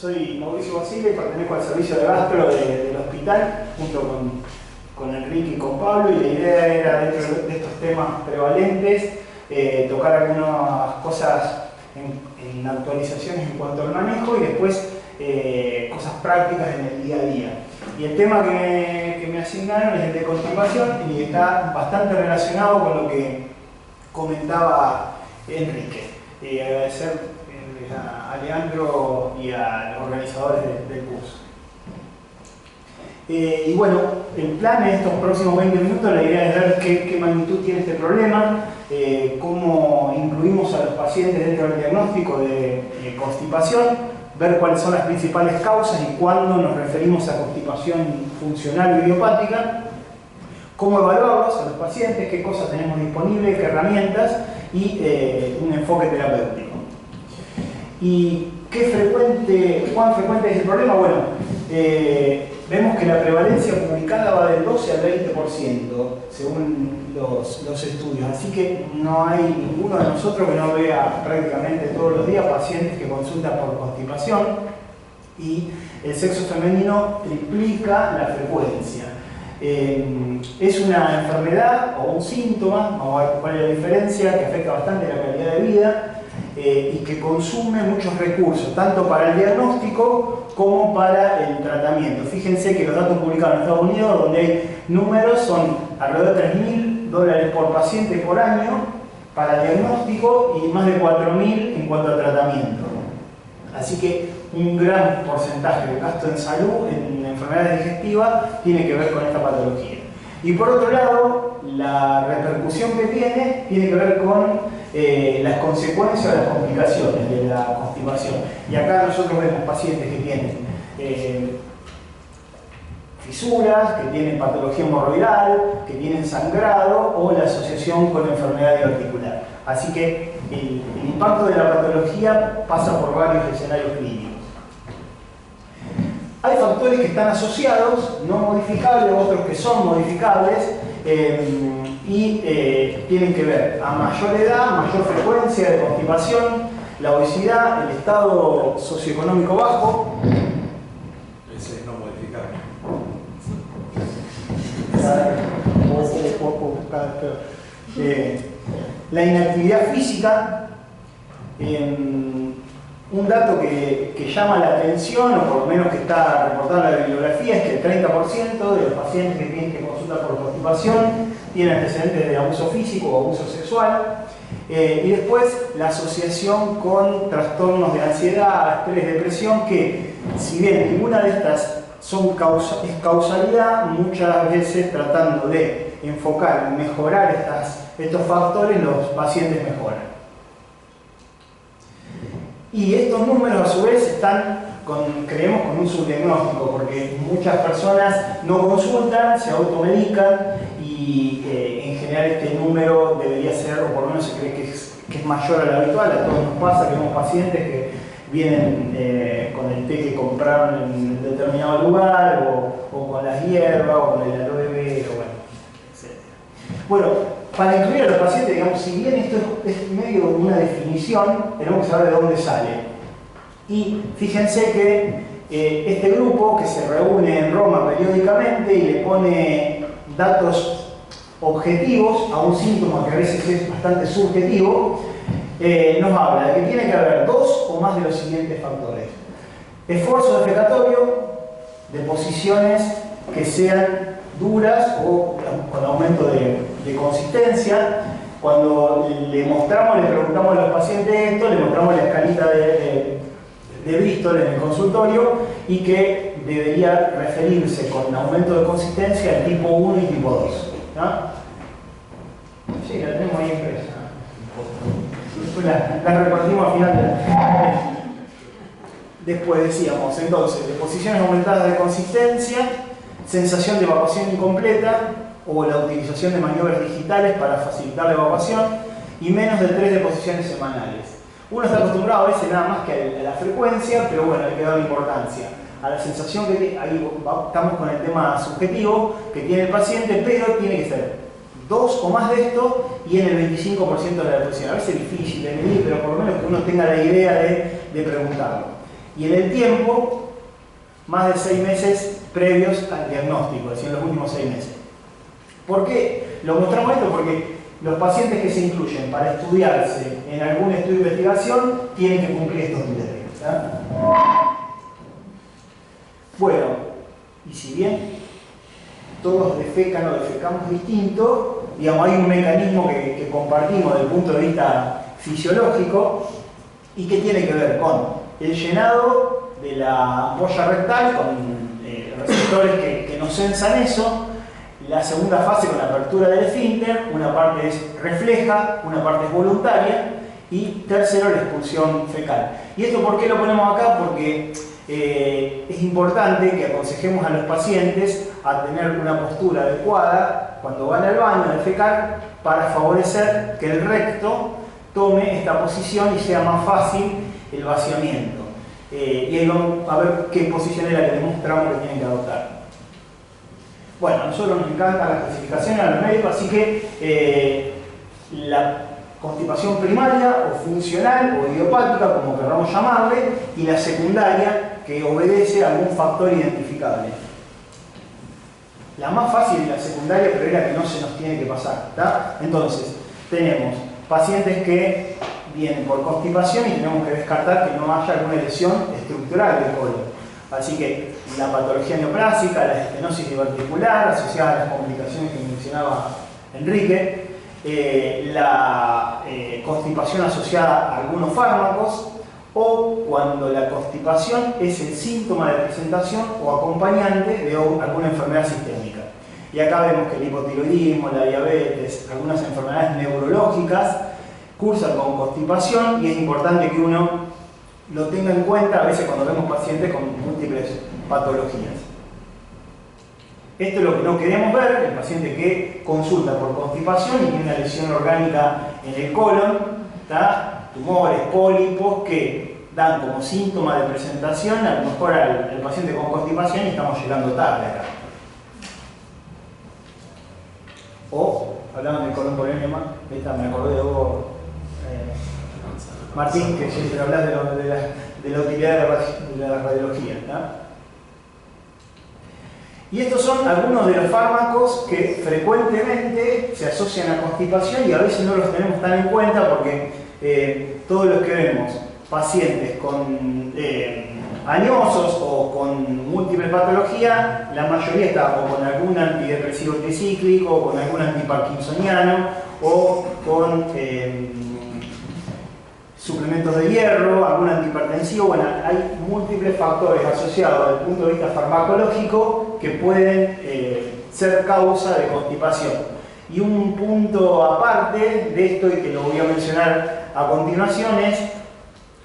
Soy Mauricio Basile, pertenezco al servicio de gastro del hospital, junto con Enrique y con Pablo, y la idea era, dentro de estos temas prevalentes, tocar algunas cosas en actualizaciones en cuanto al manejo y después cosas prácticas en el día a día. Y el tema que me asignaron es el de constipación y está bastante relacionado con lo que comentaba Enrique. Agradecer a Leandro y a los organizadores del curso. Y bueno, el plan en estos próximos 20 minutos, la idea es ver qué magnitud tiene este problema, cómo incluimos a los pacientes dentro del diagnóstico de constipación, ver cuáles son las principales causas y cuándo nos referimos a constipación funcional o idiopática, cómo evaluarlos a los pacientes, qué cosas tenemos disponibles, qué herramientas y un enfoque terapéutico. ¿Y cuán frecuente es el problema? Bueno, vemos que la prevalencia comunicada va del 12 al 20% según los estudios, así que no hay ninguno de nosotros que no vea prácticamente todos los días pacientes que consultan por constipación, y el sexo femenino triplica la frecuencia. Es una enfermedad o un síntoma, vamos a ver cuál es la diferencia, que afecta bastante la calidad de vida y que consume muchos recursos, tanto para el diagnóstico como para el tratamiento. Fíjense que los datos publicados en Estados Unidos, donde hay números, son alrededor de $3.000 por paciente por año para el diagnóstico y más de 4.000 en cuanto al tratamiento. Así que un gran porcentaje del gasto en salud, en enfermedades digestivas, tiene que ver con esta patología. Y por otro lado, la repercusión que tiene que ver con las consecuencias o las complicaciones de la constipación. Y acá nosotros vemos pacientes que tienen fisuras, que tienen patología hemorroidal, que tienen sangrado o la asociación con enfermedad articular. Así que el impacto de la patología pasa por varios escenarios clínicos. Hay factores que están asociados, no modificables, otros que son modificables, y tienen que ver a mayor edad, mayor frecuencia de constipación, la obesidad, el estado socioeconómico bajo. Ese es no modificable. La inactividad física. Un dato que llama la atención, o por lo menos que está reportado en la bibliografía, es que el 30% de los pacientes que consultan por constipación tienen antecedentes de abuso físico o abuso sexual. Y después la asociación con trastornos de ansiedad, estrés, depresión, que si bien ninguna de estas es causalidad, muchas veces tratando de enfocar y mejorar estos factores, los pacientes mejoran. Y estos números a su vez están, creemos, con un subdiagnóstico, porque muchas personas no consultan, se automedican y en general este número debería ser, o por lo menos se cree que es mayor a lo habitual. A todos nos pasa que vemos pacientes que vienen con el té que compraron en determinado lugar, o con las hierbas, o con el aloe vera, etc. Bueno, para incluir a los pacientes, digamos, si bien esto es medio una definición, tenemos que saber de dónde sale. Y fíjense que este grupo, que se reúne en Roma periódicamente y le pone datos objetivos a un síntoma que a veces es bastante subjetivo, nos habla de que tiene que haber dos o más de los siguientes factores: esfuerzo defecatorio, deposiciones que sean duras o con aumento de consistencia. Cuando le preguntamos a los pacientes esto, le mostramos la escalita de Bristol en el consultorio, y que debería referirse con aumento de consistencia al tipo 1 y tipo 2. ¿No? Sí, la tenemos ahí impresa. La repartimos al final. Después decíamos, entonces, deposiciones aumentadas de consistencia, sensación de evacuación incompleta o la utilización de maniobras digitales para facilitar la evacuación, y menos de 3 deposiciones semanales. Uno está acostumbrado a veces nada más que a la frecuencia, pero bueno, hay que darle importancia a la sensación que tiene. Ahí estamos con el tema subjetivo que tiene el paciente, pero tiene que ser 2 o más de esto y en el 25% de la deposición. A veces es difícil de medir, pero por lo menos que uno tenga la idea de preguntarlo. y en el tiempo, más de 6 meses previos al diagnóstico, es decir, en los últimos 6 meses. ¿Por qué lo mostramos esto? Porque los pacientes que se incluyen para estudiarse en algún estudio de investigación tienen que cumplir estos criterios. ¿Tá? Bueno, y si bien todos defecan o defecamos distinto, digamos, hay un mecanismo que compartimos desde el punto de vista fisiológico y que tiene que ver con el llenado de la ampolla rectal con receptores que nos sensan eso, la segunda fase con la apertura del esfínter, una parte es refleja, una parte es voluntaria, y tercero la expulsión fecal. ¿Y esto por qué lo ponemos acá? Porque es importante que aconsejemos a los pacientes a tener una postura adecuada cuando van al baño a defecar para favorecer que el recto tome esta posición y sea más fácil el vaciamiento. Y ahí vamos a ver qué posición es la que demostramos que tienen que adoptar. Bueno, a nosotros nos encanta la clasificación a los médicos, así que la constipación primaria o funcional o idiopática, como queramos llamarle, y la secundaria, que obedece a algún factor identificable. La más fácil es la secundaria, pero es la que no se nos tiene que pasar. ¿Tá? Entonces, tenemos pacientes que vienen por constipación y tenemos que descartar que no haya alguna lesión estructural del colon. Así que la patología neoplásica, la estenosis diverticular asociada a las complicaciones que mencionaba Enrique, la constipación asociada a algunos fármacos, o cuando la constipación es el síntoma de presentación o acompañante de alguna enfermedad sistémica. Y acá vemos que el hipotiroidismo, la diabetes, algunas enfermedades neurológicas cursan con constipación, y es importante que uno lo tenga en cuenta a veces cuando vemos pacientes con múltiples patologías. Esto es lo que no queremos ver, el paciente que consulta por constipación y tiene una lesión orgánica en el colon, ¿tá? Tumores, pólipos que dan como síntoma de presentación a lo mejor al paciente con constipación y estamos llegando tarde acá. O, hablando del colon poliemia, me acordé de vos, Martín, que siempre hablas de la utilidad de la radiología. ¿Tá? Y estos son algunos de los fármacos que frecuentemente se asocian a constipación y a veces no los tenemos tan en cuenta porque todos los que vemos pacientes con añosos o con múltiples patologías, la mayoría está o con algún antidepresivo tricíclico, o con algún antiparkinsoniano, o con suplementos de hierro, algún antihipertensivo. Bueno, hay múltiples factores asociados desde el punto de vista farmacológico que pueden ser causa de constipación. Y un punto aparte de esto, y que lo voy a mencionar a continuación, es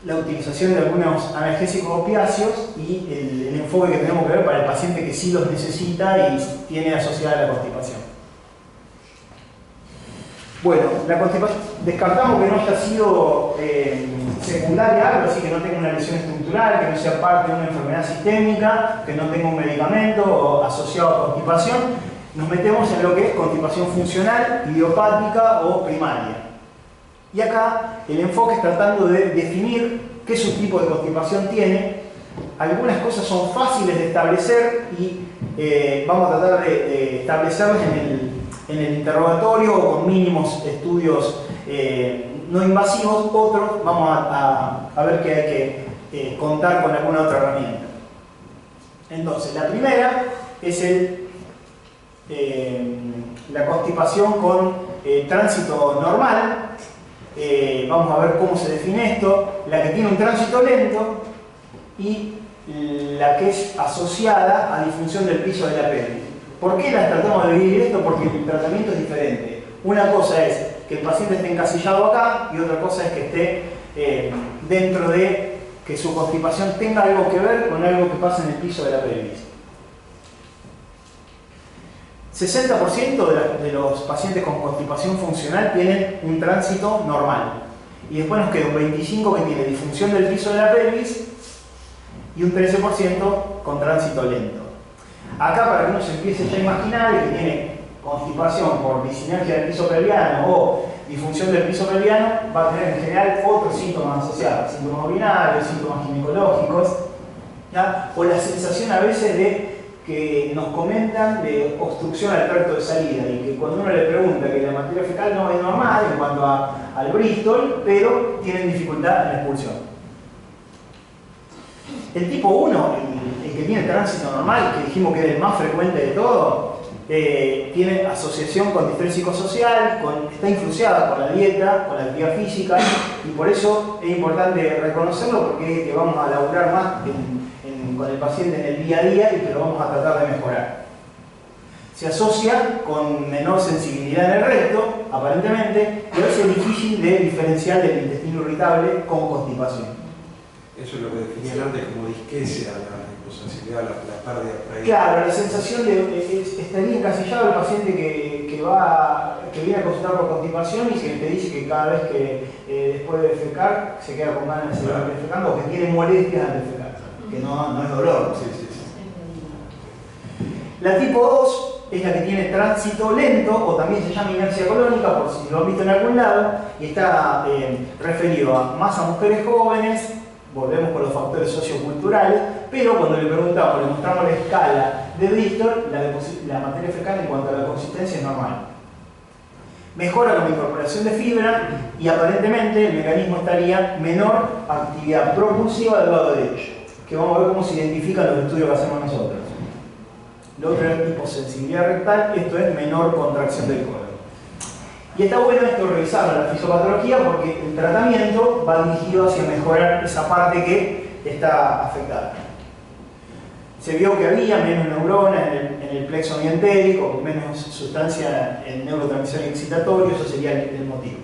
la utilización de algunos analgésicos opiáceos y el enfoque que tenemos que ver para el paciente que sí los necesita y tiene asociada la constipación. Bueno, la constipación, descartamos que no haya sido secundaria algo, así que no tenga una lesión estructural, que no sea parte de una enfermedad sistémica, que no tenga un medicamento asociado a constipación. Nos metemos en lo que es constipación funcional, idiopática o primaria. Y acá el enfoque es tratando de definir qué subtipo de constipación tiene. Algunas cosas son fáciles de establecer y vamos a tratar de establecerlas en el interrogatorio o con mínimos estudios no invasivos. Otros vamos a ver que hay que contar con alguna otra herramienta. Entonces, la primera es la constipación con tránsito normal. Vamos a ver cómo se define esto. La que tiene un tránsito lento y la que es asociada a disfunción del piso de la pelvis. ¿Por qué las tratamos de dividir esto? Porque el tratamiento es diferente. Una cosa es que el paciente esté encasillado acá y otra cosa es que esté dentro de que su constipación tenga algo que ver con algo que pasa en el piso de la pelvis. 60% de los pacientes con constipación funcional tienen un tránsito normal. Y después nos queda un 25% que tiene disfunción del piso de la pelvis y un 13% con tránsito lento. Acá, para que uno se empiece ya a imaginar, el que tiene constipación por disinergia del piso pelviano o disfunción del piso pelviano, va a tener en general otros síntomas asociados, síntomas urinarios, síntomas ginecológicos, ¿ya? O la sensación a veces de que nos comentan de obstrucción al tracto de salida y que cuando uno le pregunta que la materia fecal no es normal en cuanto al Bristol, pero tienen dificultad en la expulsión. El tipo 1, el que tiene tránsito normal, que dijimos que es el más frecuente de todo, tiene asociación con distrés psicosocial, está influenciada por la dieta, con la actividad física, y por eso es importante reconocerlo porque es que vamos a laburar más con el paciente en el día a día y que lo vamos a tratar de mejorar. Se asocia con menor sensibilidad en el recto, aparentemente, y a veces es difícil de diferenciar del intestino irritable con constipación. Eso es lo que definían antes como disquesia, la hiposensibilidad, la pérdida de. Claro, la sensación de estaría encasillado el paciente que viene a consultar por constipación y que te dice que cada vez que después de defecar se queda con ganas de seguir defecando o que tiene molestias al defecar, que no es dolor. Sí, sí, sí. La tipo 2 es la que tiene tránsito lento o también se llama inercia colónica, por si lo han visto en algún lado, y está referido más a mujeres jóvenes. Volvemos con los factores socioculturales, pero cuando le preguntamos, le mostramos la escala de Bristol, la materia fecal en cuanto a la consistencia es normal. Mejora con la incorporación de fibra y aparentemente el mecanismo estaría menor actividad propulsiva del lado derecho, que vamos a ver cómo se identifican los estudios que hacemos nosotros. Lo otro es hiposensibilidad rectal, esto es menor contracción del colon. Y está bueno esto revisarlo en la fisiopatología porque el tratamiento va dirigido hacia mejorar esa parte que está afectada. Se vio que había menos neuronas en el plexo mientérico, menos sustancia en neurotransmisor excitatorio, eso sería el motivo.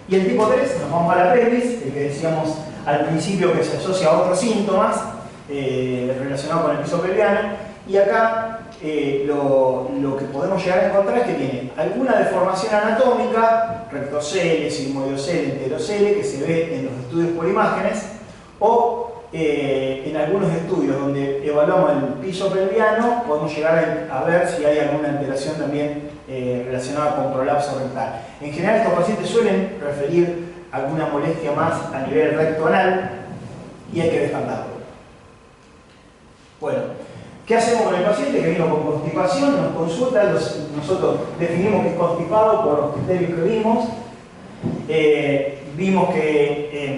Y el tipo 3, nos vamos a la pelvis, el que decíamos al principio que se asocia a otros síntomas relacionados con el piso pelviano, y acá lo que podemos llegar a encontrar es que tiene alguna deformación anatómica, rectocele, sigmoidocele, enterocele, que se ve en los estudios por imágenes, o en algunos estudios donde evaluamos el piso pelviano, podemos llegar a ver si hay alguna alteración también relacionada con prolapso rectal. En general estos pacientes suelen referir alguna molestia más a nivel rectoanal y hay que descartarlo. Bueno, ¿qué hacemos con el paciente que vino con constipación? Nos consulta, nosotros definimos que es constipado por los criterios que vimos. Vimos que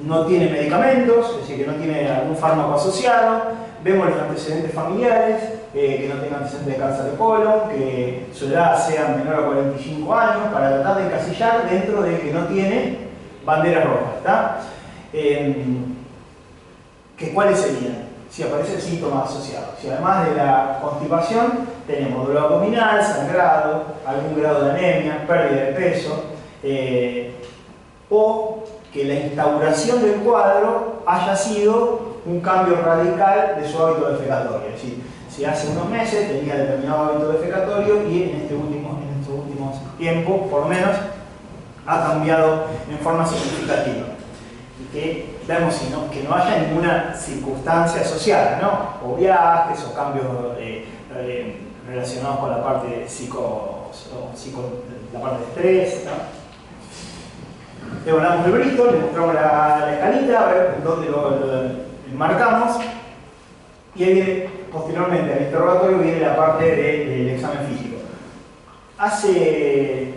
no tiene medicamentos, es decir, que no tiene algún fármaco asociado. Vemos los antecedentes familiares, que no tenga antecedentes de cáncer de colon, que su edad sea menor a 45 años, para tratar de encasillar dentro de que no tiene banderas rojas, ¿está? ¿Cuáles serían? Si aparecen síntomas asociados. Si además de la constipación tenemos dolor abdominal, sangrado, algún grado de anemia, pérdida de peso, o que la instauración del cuadro haya sido un cambio radical de su hábito defecatorio. Es decir, si hace unos meses tenía determinado hábito defecatorio y en estos últimos tiempos, por lo menos, ha cambiado en forma significativa. Y que vemos que no haya ninguna circunstancia asociada, ¿no? O viajes o cambios relacionados con la parte la parte de estrés, ¿no? Le volamos el Bristol, le mostramos la escalita, a ver dónde lo marcamos, y ahí viene, posteriormente al interrogatorio, viene la parte del examen físico. Hace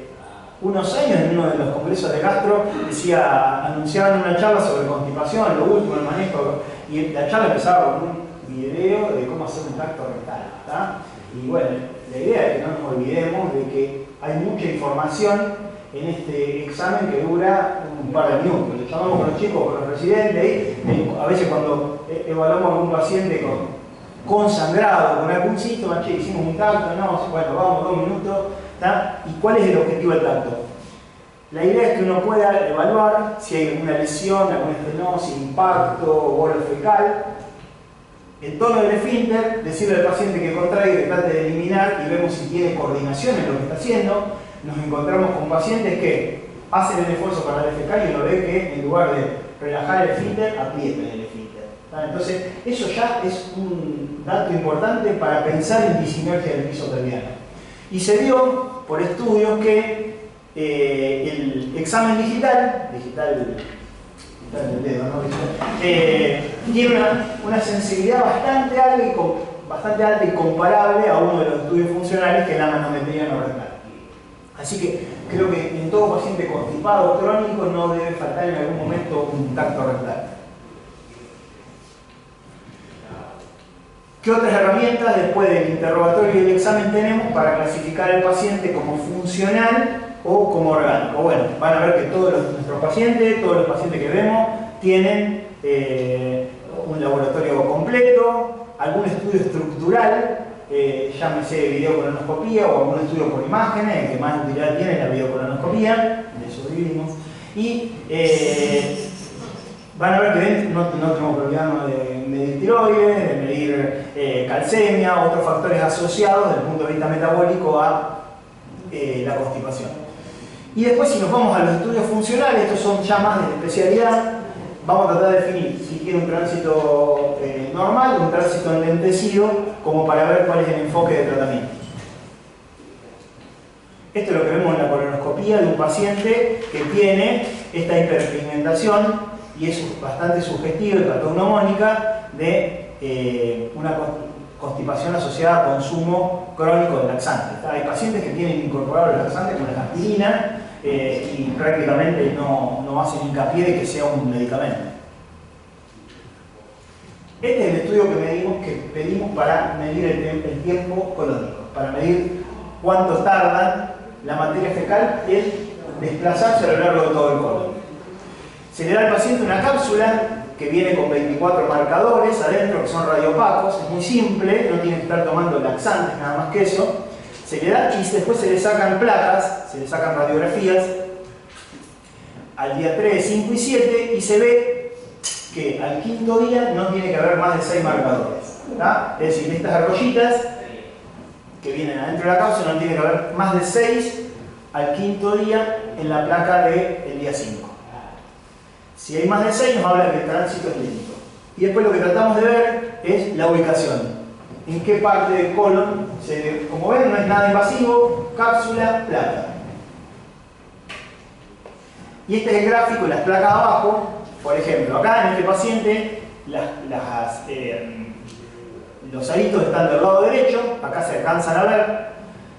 unos años, en uno de los congresos de gastro, anunciaban una charla sobre constipación, lo último, el manejo, y la charla empezaba con un video de cómo hacer un tracto rectal, ¿tá? Y bueno, la idea es que no nos olvidemos de que hay mucha información en este examen que dura un par de minutos. Le llamamos con los chicos, con los residentes, y a veces cuando evaluamos a algún paciente con sangrado, con algún síntoma, che, hicimos un tacto, no, bueno, vamos 2 minutos, ¿tá? ¿Y cuál es el objetivo del tacto? La idea es que uno pueda evaluar si hay alguna lesión, alguna estenosis, impacto, bolo fecal. El tono del esfínter, decirle al paciente que contraiga, que trate de eliminar y vemos si tiene coordinación en lo que está haciendo. Nos encontramos con pacientes que hacen el esfuerzo para defecar y uno ve que en lugar de relajar el esfínter, aprietan el esfínter. Entonces, eso ya es un dato importante para pensar en disinergia del piso pelviano. Y se vio por estudios que el examen digital del dedo, ¿no? Tiene una sensibilidad bastante alta y comparable a uno de los estudios funcionales, que es la manometría no rectal. Así que creo que en todo paciente constipado crónico no debe faltar en algún momento un tacto rectal. ¿Qué otras herramientas después del interrogatorio y el examen tenemos para clasificar al paciente como funcional o como orgánico? Bueno, van a ver que todos nuestros pacientes, todos los pacientes que vemos, tienen un laboratorio completo, algún estudio estructural, llámese videocolonoscopía o algún estudio por imágenes. El que más utilidad tiene es la videocolonoscopía, de eso vivimos. Y van a ver que no tenemos problema de medir tiroides, de medir calcemia, otros factores asociados desde el punto de vista metabólico a la constipación. Y después, si nos vamos a los estudios funcionales, estos son ya más de especialidad, vamos a tratar de definir si tiene un tránsito normal o un tránsito enlentecido, como para ver cuál es el enfoque de tratamiento. Esto es lo que vemos en la colonoscopía de un paciente que tiene esta hiperpigmentación, y es bastante sugestivo y patognomónica de una constipación asociada a consumo crónico de laxantes. Hay pacientes que tienen incorporado el laxante como la aspirina y prácticamente no hacen hincapié de que sea un medicamento. Este es el estudio que pedimos para medir el tiempo colónico, para medir cuánto tarda la materia fecal en desplazarse a lo largo de todo el colon. Se le da al paciente una cápsula que viene con 24 marcadores adentro, que son radiopacos, es muy simple, no tiene que estar tomando laxantes, nada más que eso. Se le da y después se le sacan placas, se le sacan radiografías al día 3, 5 y 7, y se ve que al quinto día no tiene que haber más de 6 marcadores. ¿Tá? Es decir, estas argollitas que vienen adentro de la cápsula no tiene que haber más de 6 al quinto día en la placa del día 5. Si hay más de 6 nos habla de que el tránsito es lento. Y después lo que tratamos de ver es la ubicación. En qué parte del colon, como ven, no es nada invasivo, cápsula, placa. Y este es el gráfico de las placas abajo. Por ejemplo, acá en este paciente los aritos están del lado derecho, acá se alcanzan a ver.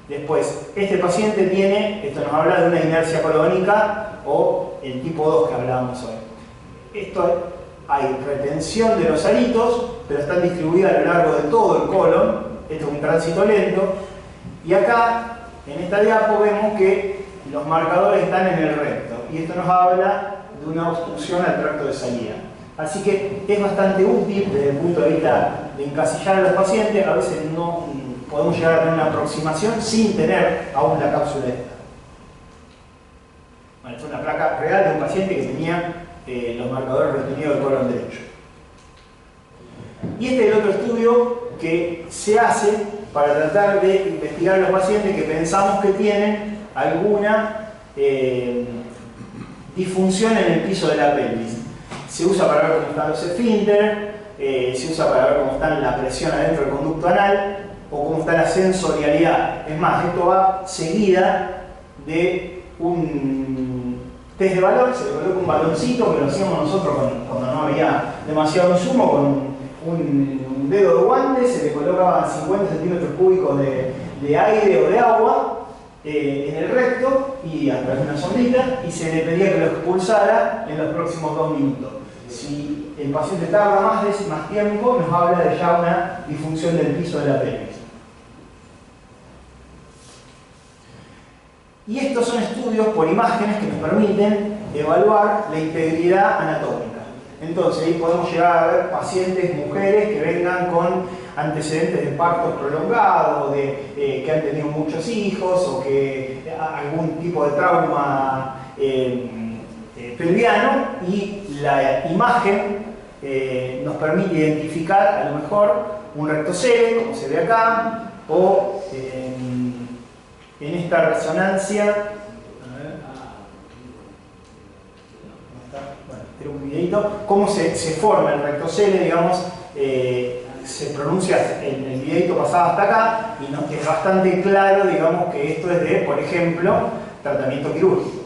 Después, este paciente tiene, esto nos habla de una inercia colónica o el tipo 2 que hablábamos hoy. Esto hay retención de los aritos, pero están distribuidas a lo largo de todo el colon. Esto es un tránsito lento. Y acá, en esta diapo, vemos que los marcadores están en el recto. Y esto nos habla de una obstrucción al tracto de salida. Así que es bastante útil desde el punto de vista de encasillar a los pacientes. A veces no podemos llegar a tener una aproximación sin tener aún la cápsula esta. Bueno, esta es una placa real de un paciente que tenía los marcadores retenidos del colon derecho. Y este es el otro estudio que se hace para tratar de investigar a los pacientes que pensamos que tienen alguna disfunción en el piso de la pelvis. Se usa para ver cómo están los esfínteres, se usa para ver cómo está la presión adentro del conducto anal o cómo está la sensorialidad. Es más, esto va seguida de un test de balón. Se le coloca un baloncito que lo hacíamos nosotros cuando no había demasiado insumo, con un dedo de guante, se le colocaban 50 centímetros cúbicos de aire o de agua en el recto y a través de una sondita, y se le pedía que lo expulsara en los próximos 2 minutos. Si el paciente tarda más tiempo, nos habla de ya una disfunción del piso de la pelvis. Y estos son estudios por imágenes que nos permiten evaluar la integridad anatómica. Entonces ahí podemos llegar a ver pacientes, mujeres que vengan con antecedentes de partos prolongados, que han tenido muchos hijos o que algún tipo de trauma pelviano, y la imagen nos permite identificar a lo mejor un rectocele, como se ve acá, o en esta resonancia, bueno, era un videito, cómo se forma el rectocele, digamos, se pronuncia, el videito pasado hasta acá, y nos es bastante claro, digamos, que esto es de, por ejemplo, tratamiento quirúrgico.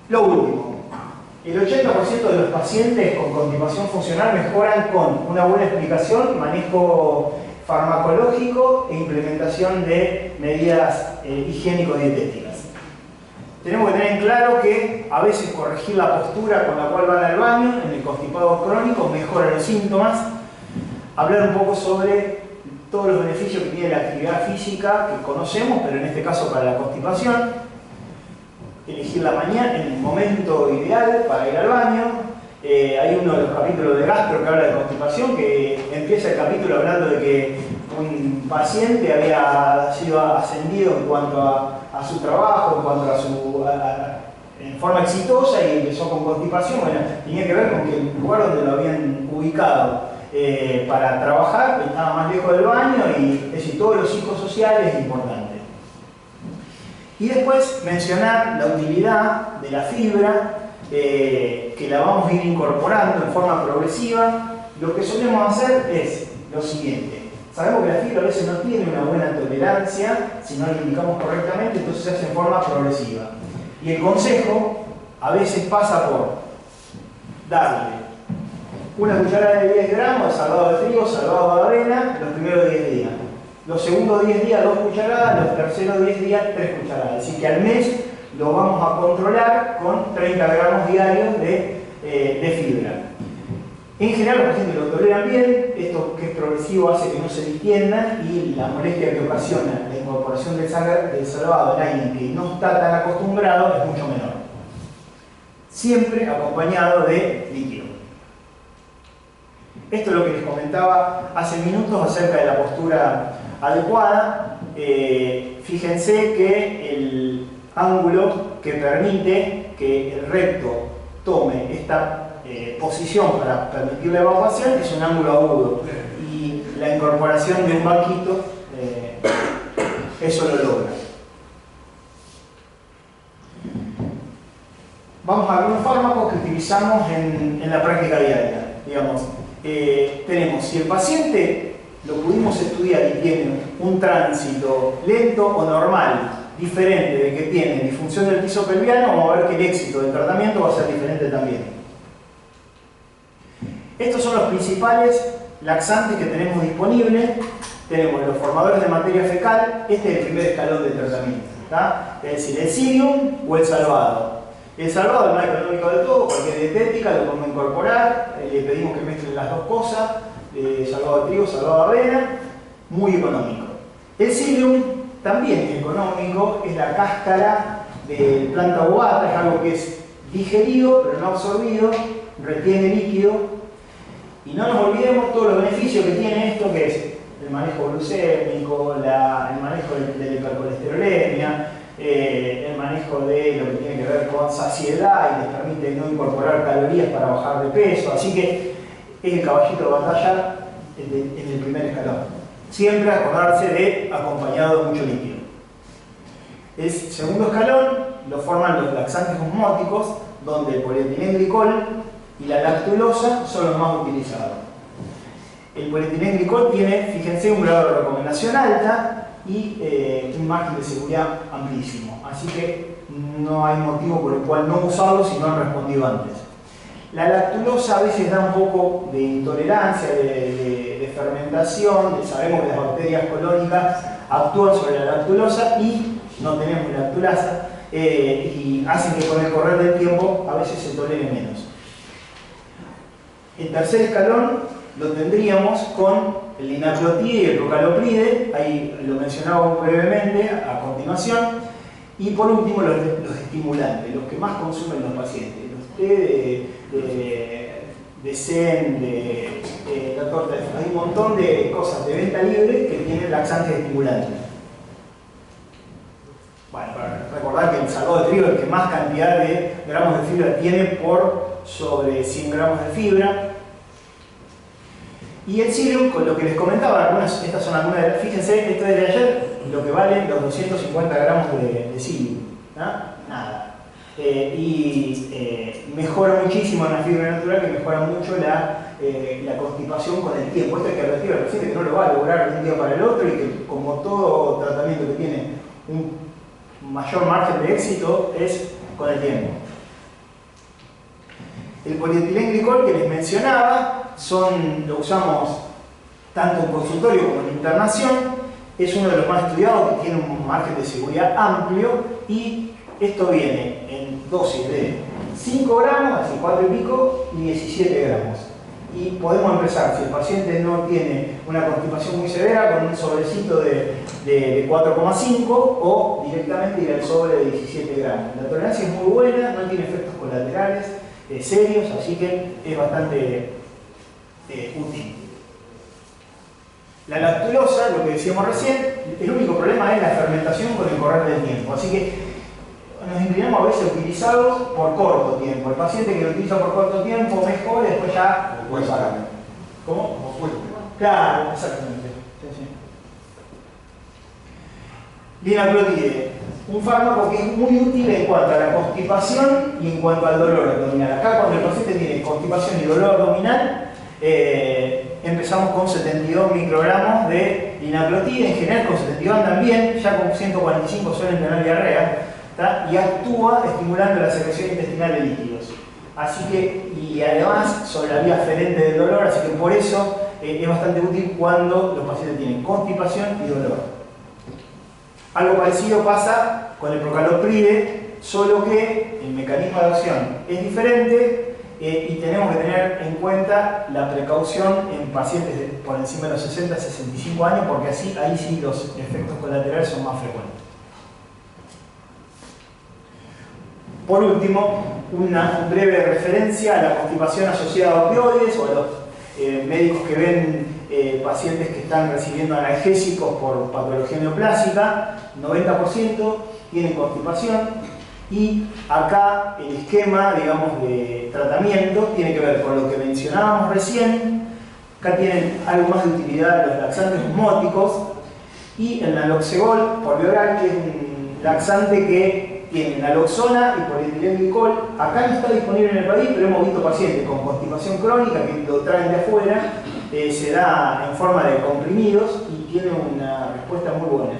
Lo último, el 80% de los pacientes con constipación funcional mejoran con una buena explicación, manejo farmacológico e implementación de medidas higiénico-dietéticas. Tenemos que tener en claro que a veces corregir la postura con la cual van al baño en el constipado crónico mejora los síntomas. Hablar un poco sobre todos los beneficios que tiene la actividad física que conocemos, pero en este caso para la constipación. Elegir la mañana, el momento ideal para ir al baño. Hay uno de los capítulos de gastro que habla de constipación, que empieza el capítulo hablando de que un paciente había sido ascendido en cuanto a su trabajo, en cuanto a su en forma exitosa, y empezó con constipación. Bueno, tenía que ver con que el lugar donde lo habían ubicado para trabajar estaba más lejos del baño, y es decir, todo lo psicosocial es importante. Y después mencionar la utilidad de la fibra, que la vamos a ir incorporando en forma progresiva. Lo que solemos hacer es lo siguiente: sabemos que la fibra a veces no tiene una buena tolerancia si no la indicamos correctamente, entonces se hace en forma progresiva. Y el consejo a veces pasa por darle una cucharada de 10 gramos de salvado de trigo, salvado de avena, los primeros 10 días. Los segundos 10 días 2 cucharadas, los terceros 10 días 3 cucharadas. Así que al mes lo vamos a controlar con 30 gramos diarios de fibra. En general los pacientes lo toleran bien. Esto que es progresivo hace que no se distiendan, y la molestia que ocasiona la incorporación del salvado en alguien que no está tan acostumbrado es mucho menor. Siempre acompañado de líquido. Esto es lo que les comentaba hace minutos acerca de la postura adecuada. Fíjense que el ángulo que permite que el recto tome esta posición para permitir la evacuación es un ángulo agudo, y la incorporación de un banquito eso lo logra. Vamos a algunos fármacos que utilizamos en la práctica diaria. Digamos, tenemos, si el paciente lo pudimos estudiar y tiene un tránsito lento o normal, diferente de que tiene disfunción del piso pelviano, vamos a ver que el éxito del tratamiento va a ser diferente también. Estos son los principales laxantes que tenemos disponibles. Tenemos los formadores de materia fecal. Este es el primer escalón del tratamiento, ¿tá? Es decir, el Cilium o el salvado. El salvado es más económico de todo, cualquier dietética lo podemos incorporar. Le pedimos que mezclen las dos cosas, salvado de trigo, salvado de avena, muy económico. El Cilium también es económico, es la cáscara de planta bovata, es algo que es digerido pero no absorbido, retiene líquido. Y no nos olvidemos todos los beneficios que tiene esto, que es el manejo glucémico, el manejo de la hipercolesterolemia, el manejo de lo que tiene que ver con saciedad y les permite no incorporar calorías para bajar de peso. Así que es el caballito de batalla en el primer escalón. Siempre acordarse de acompañado de mucho líquido. El segundo escalón lo forman los laxantes osmóticos, donde el polietilenglicol y la lactulosa son los más utilizados. El polietilenglicol tiene, fíjense, un grado de recomendación alta y un margen de seguridad amplísimo. Así que no hay motivo por el cual no usarlo si no han respondido antes. La lactulosa a veces da un poco de intolerancia, de fermentación. Sabemos que las bacterias colónicas actúan sobre la lactulosa y no tenemos lactulasa, y hacen que con el correr del tiempo a veces se tolere menos. El tercer escalón lo tendríamos con el linaclotide y el procalopride, ahí lo mencionaba brevemente a continuación. Y por último los estimulantes, los que más consumen los pacientes, los té de Zen, de la torta de... Hay un montón de cosas de venta libre que tienen laxantes estimulantes. Bueno, para recordar que el salvado de trigo es el que más cantidad de gramos de fibra tiene por sobre 100 gramos de fibra. Y el Cilium, con lo que les comentaba, estas son algunas de... Fíjense, esto es de ayer, lo que valen los 250 gramos de Cilium. ¿No? Nada. y mejora muchísimo en la fibra natural, que mejora mucho la constipación con el tiempo. Esto hay que advertir al paciente que no lo va a lograr de un día para el otro y que, como todo tratamiento que tiene un mayor margen de éxito, es con el tiempo. El polietilenglicol que les mencionaba, lo usamos tanto en consultorio como en internación, es uno de los más estudiados, que tiene un margen de seguridad amplio, y esto viene en dosis de 5 gramos, así 4 y pico, y 17 gramos. Y podemos empezar, si el paciente no tiene una constipación muy severa, con un sobrecito de 4,5 o directamente ir al sobre de 17 gramos. La tolerancia es muy buena, no tiene efectos colaterales serios, así que es bastante útil. La lactulosa, lo que decíamos recién, el único problema es la fermentación con el correr del tiempo. Así que nos inclinamos a veces a utilizarlo por corto tiempo. El paciente que lo utiliza por corto tiempo mejor, después ya lo para. ¿Cómo? Como fuerte. Claro, exactamente. Sí, sí. Linaclotide, un fármaco que es muy útil en cuanto a la constipación y en cuanto al dolor abdominal. Acá, cuando el paciente tiene constipación y dolor abdominal, empezamos con 72 microgramos de linaclotide. En general con 72 andan bien, ya con 145 suelen tener diarrea, ¿tá? Y actúa estimulando la secreción intestinal de líquidos. Así que, y además sobre la vía aferente del dolor, así que por eso es bastante útil cuando los pacientes tienen constipación y dolor. Algo parecido pasa con el procalopride, solo que el mecanismo de acción es diferente. Y tenemos que tener en cuenta la precaución en pacientes por encima de los 60-65 años, porque ahí sí los efectos colaterales son más frecuentes. Por último, una breve referencia a la constipación asociada a opioides o a los médicos que ven pacientes que están recibiendo analgésicos por patología neoplásica. 90% tienen constipación. Y acá el esquema, digamos, de tratamiento tiene que ver con lo que mencionábamos recién. Acá tienen algo más de utilidad los laxantes osmóticos y el naloxegol por vía oral, que es un laxante que tiene naloxona y polietilenglicol. Acá no está disponible en el país, pero hemos visto pacientes con constipación crónica que lo traen de afuera, se da en forma de comprimidos y tiene una respuesta muy buena.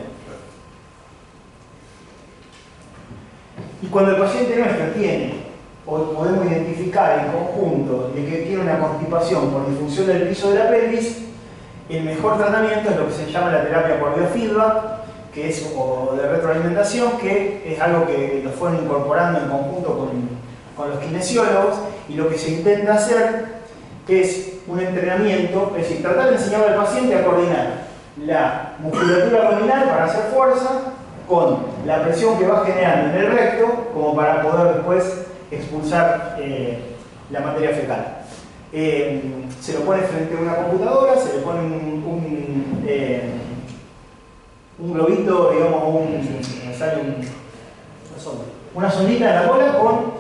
Y cuando el paciente nuestro tiene, o podemos identificar en conjunto de que tiene una constipación por disfunción del piso de la pelvis, el mejor tratamiento es lo que se llama la terapia por biofeedback, que es o de retroalimentación, que es algo que lo fueron incorporando en conjunto con los kinesiólogos, y lo que se intenta hacer es un entrenamiento, es decir, tratar de enseñar al paciente a coordinar la musculatura abdominal para hacer fuerza con la presión que va generando en el recto, como para poder después expulsar la materia fecal. Se lo pone frente a una computadora, se le pone un globito, digamos, una sondita en la cola con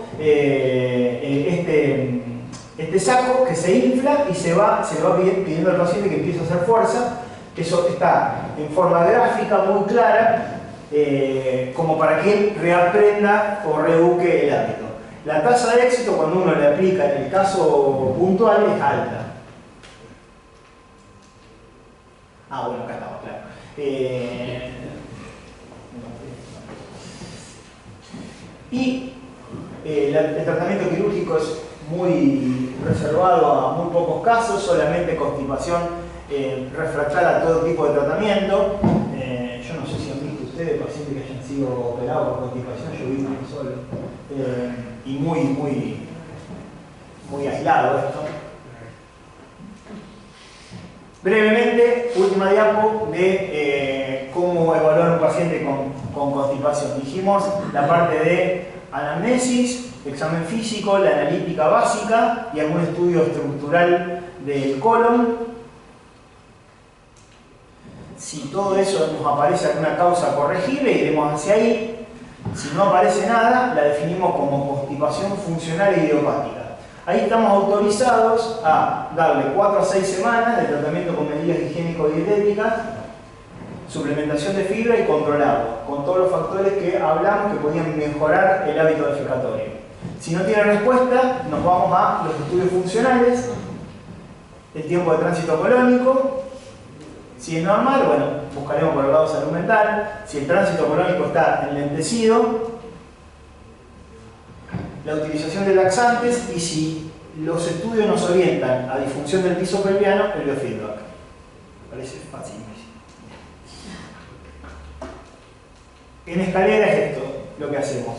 este saco que se infla y se le va pidiendo al paciente que empiece a hacer fuerza. Eso está en forma gráfica muy clara, como para que él reaprenda o reeduque el hábito. La tasa de éxito cuando uno le aplica en el caso puntual es alta. Bueno, acá estamos, claro. Y el tratamiento quirúrgico es muy reservado a muy pocos casos, solamente constipación refractaria a todo tipo de tratamiento. Yo no sé si han visto ustedes pacientes que hayan sido operados por constipación, yo vi uno solo. Y muy aislado esto. Brevemente, última diapo de cómo evaluar un paciente con constipación. Dijimos la parte de anamnesis, examen físico, la analítica básica y algún estudio estructural del colon. Si todo eso nos aparece alguna causa corregible, iremos hacia ahí. Si no aparece nada, la definimos como constipación funcional e idiopática. Ahí estamos autorizados a darle 4 a 6 semanas de tratamiento con medidas higiénico-dietéticas, suplementación de fibra y controlado, con todos los factores que hablamos que podían mejorar el hábito defecatorio. Si no tiene respuesta, nos vamos a los estudios funcionales, el tiempo de tránsito colónico. Si es normal, bueno, buscaremos por el lado de salud mental. Si el tránsito colónico está enlentecido, la utilización de laxantes, y si los estudios nos orientan a disfunción del piso pelviano, el biofeedback. Parece fácil. En escalera es esto lo que hacemos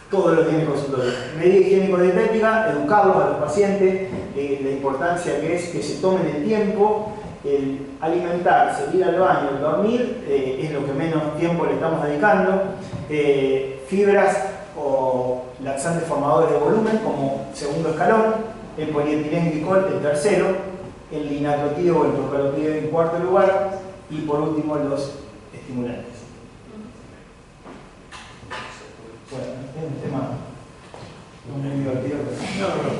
todos los días en el consultorio. Medida higiénico-dietética, educarlos a los pacientes, la importancia que es que se tomen el tiempo, el alimentarse, ir al baño, el dormir, es lo que menos tiempo le estamos dedicando. Fibras o laxantes formadores de volumen como segundo escalón, el polietilenglicol el tercero, el linaclotido o el procalotido en cuarto lugar, y por último los estimulantes. Bueno, es un tema muy divertido. No, pero